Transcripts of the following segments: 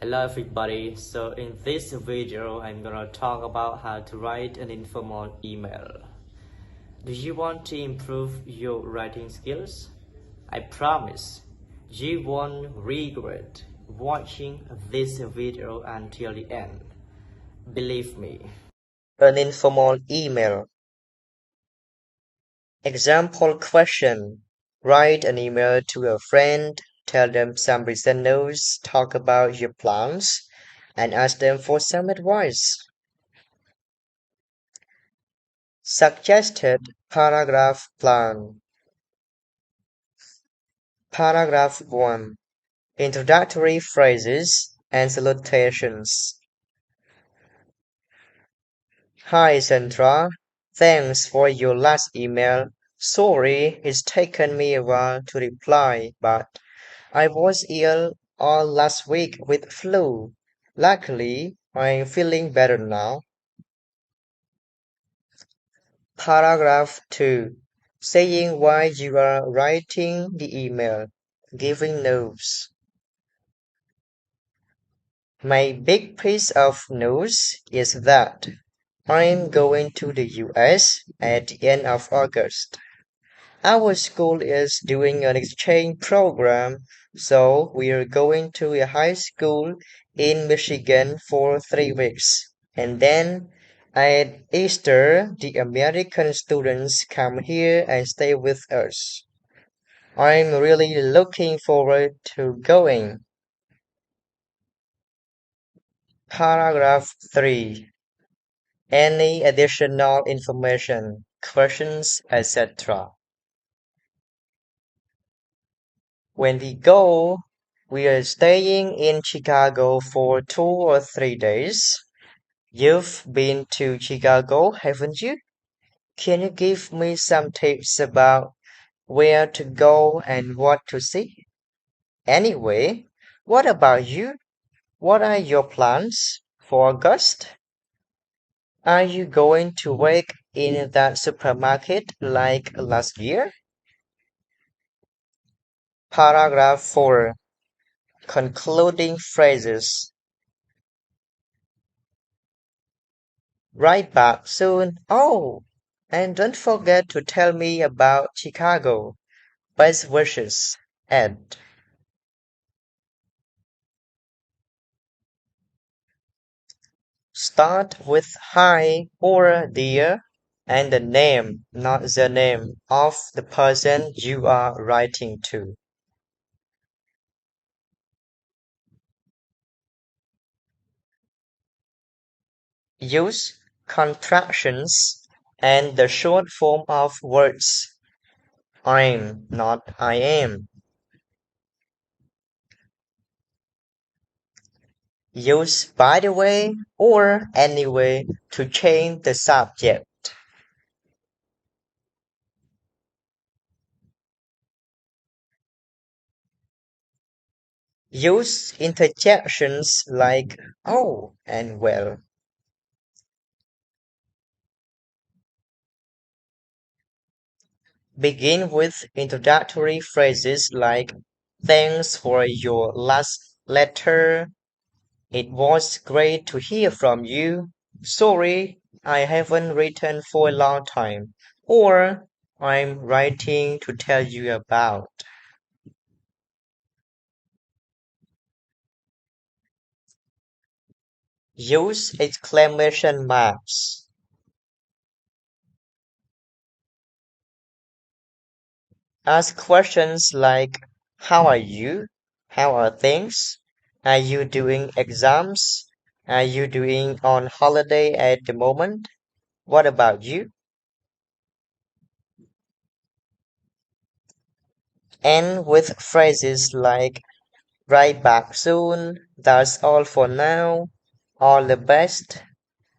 Hello everybody, so in this video I'm gonna talk about how to write an informal email. Do you want to improve your writing skills? I promise you won't regret watching this video until the end. Believe me. An informal email. Example question. Write an email to a friend, tell them some recent news, talk about your plans, and ask them for some advice. Suggested paragraph plan. Paragraph 1. Introductory phrases and salutations. Hi Sandra, thanks for your last email. Sorry it's taken me a while to reply, but I was ill all last week with flu. Luckily, I'm feeling better now. Paragraph 2. Saying why you are writing the email. Giving news. My big piece of news is that I'm going to the US at the end of August. Our school is doing an exchange program, so we're going to a high school in Michigan for 3 weeks. And then at Easter, the American students come here and stay with us. I'm really looking forward to going. Paragraph 3. Any additional information, questions, etc. When we go, we are staying in Chicago for 2 or 3 days. You've been to Chicago, haven't you? Can you give me some tips about where to go and what to see? Anyway, what about you? What are your plans for August? Are you going to work in that supermarket like last year? Paragraph 4. Concluding phrases. Right back soon. Oh, and don't forget to tell me about Chicago. Best wishes, Ed. Start with hi or dear and the name, not the name, of the person you are writing to. Use contractions and the short form of words. I'm, not I am. Use by the way or anyway to change the subject. Use interjections like oh and well. Begin with introductory phrases like thanks for your last letter. It was great to hear from you. Sorry, I haven't written for a long time. Or I'm writing to tell you about. Use exclamation marks. Ask questions like how are you? How are things? Are you doing exams? Are you doing on holiday at the moment? What about you? End with phrases like right back soon, that's all for now, all the best,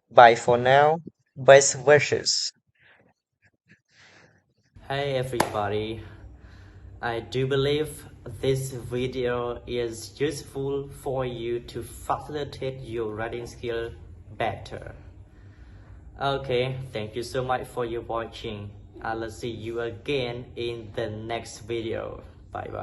bye for now, best wishes. Hey everybody, I do believe this video is useful for you to facilitate your writing skill better. Okay, thank you so much for your watching. I'll see you again in the next video. Bye bye.